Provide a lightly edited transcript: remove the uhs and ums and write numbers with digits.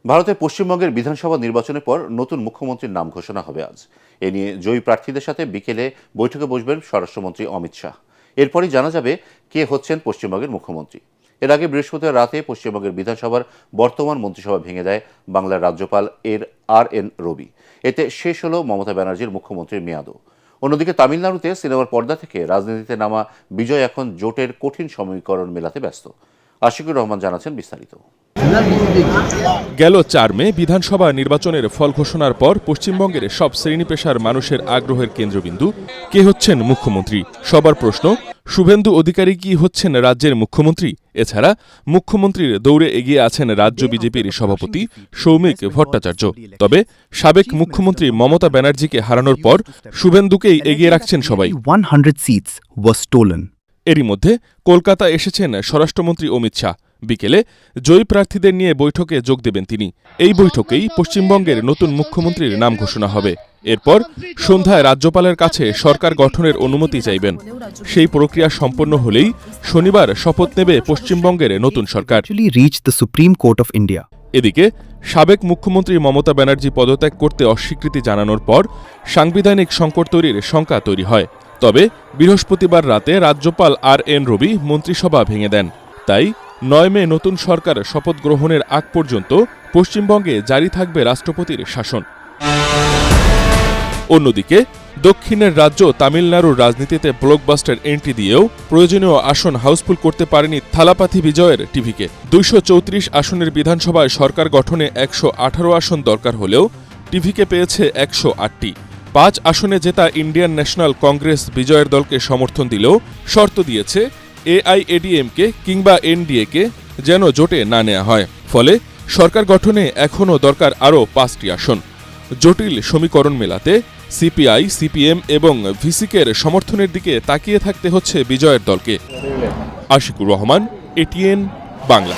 ভারতের পশ্চিমবঙ্গের বিধানসভা নির্বাচনের পর নতুন মুখ্যমন্ত্রীর নাম ঘোষণা হবে আজ। এ নিয়ে জয়ী প্রার্থীদের সাথে বিকেলে বৈঠকে বসবেন স্বরাষ্ট্রমন্ত্রী অমিত শাহ। এরপরই জানা যাবে কে হচ্ছেন পশ্চিমবঙ্গের মুখ্যমন্ত্রী। এর আগে বৃহস্পতিবার রাতে পশ্চিমবঙ্গের বিধানসভার বর্তমান মন্ত্রিসভা ভেঙে দেয় বাংলার রাজ্যপাল আর.এন. রবি। এতে শেষ হল মমতা ব্যানার্জির মুখ্যমন্ত্রীর মেয়াদও। অন্যদিকে তামিলনাড়ুতে সিনেমার পর্দা থেকে রাজনীতিতে নামা বিজয় এখন জোটের কঠিন সমীকরণ মেলাতে ব্যস্ত। আশিকুর রহমান জানাচ্ছেন বিস্তারিত। গেল ৪ মে বিধানসভা নির্বাচনের ফল ঘোষণার পর পশ্চিমবঙ্গের সব শ্রেণী পেশার মানুষের আগ্রহের কেন্দ্রবিন্দু কে হচ্ছেন মুখ্যমন্ত্রী। সবার প্রশ্ন, শুভেন্দু অধিকারী কি হচ্ছেন রাজ্যের মুখ্যমন্ত্রী? এছাড়া মুখ্যমন্ত্রীর দৌড়ে এগিয়ে আছেন রাজ্য বিজেপির সভাপতি সৌমিক ভট্টাচার্য। তবে সাবেক মুখ্যমন্ত্রী মমতা ব্যানার্জিকে হারানোর পর শুভেন্দুকেই এগিয়ে রাখছেন সবাই। 100 seats were stolen. এরই মধ্যে কলকাতা এসেছেন স্বরাষ্ট্রমন্ত্রী অমিত শাহ। বিকেলে জয়ী প্রার্থীদের নিয়ে বৈঠকে যোগ দেবেন তিনি। এই বৈঠকেই পশ্চিমবঙ্গের নতুন মুখ্যমন্ত্রীর নাম ঘোষণা হবে। এরপর সন্ধ্যায় রাজ্যপালের কাছে সরকার গঠনের অনুমতি চাইবেন। সেই প্রক্রিয়া সম্পন্ন হলেই শনিবার শপথ নেবে পশ্চিমবঙ্গের নতুন সরকার। এদিকে সাবেক মুখ্যমন্ত্রী মমতা ব্যানার্জি পদত্যাগ করতে অস্বীকৃতি জানানোর পর সাংবিধানিক সংকট তৈরির শঙ্কা তৈরি হয়। তবে বৃহস্পতিবার রাতে রাজ্যপাল আর.এন. রবি মন্ত্রিসভা ভেঙে দেন। তাই ৯ মে নতুন সরকার শপথ গ্রহণের আগ পর্যন্ত পশ্চিমবঙ্গে জারি থাকবে রাষ্ট্রপতির শাসন। অন্যদিকে দক্ষিণের রাজ্য তামিলনাড়ুর রাজনীতিতে ব্লকবাস্টার এন্ট্রি দিয়েও প্রয়োজনীয় আসন হাউসফুল করতে পারেনি থালাপাথি বিজয়ের টিভিকে। ২৩৪ আসনের বিধানসভায় সরকার গঠনে ১১৮ আসন দরকার হলেও টিভিকে পেয়েছে ১০৮টি। ৫ আসনে জেতা ইন্ডিয়ান ন্যাশনাল কংগ্রেস বিজয়ের দলকে সমর্থন দিলেও শর্ত দিয়েছে এআইএডিএমকে কিংবা এনডিএকে যেন জোটে না নেওয়া হয়। ফলে সরকার গঠনে এখনও দরকার আরও ৫টি আসন। জটিল সমীকরণ মেলাতে সিপিআই, সিপিএম এবং ভিসিকের সমর্থনের দিকে তাকিয়ে থাকতে হচ্ছে বিজয়ের দলকে। আশিকুর রহমান, এটিএন বাংলা।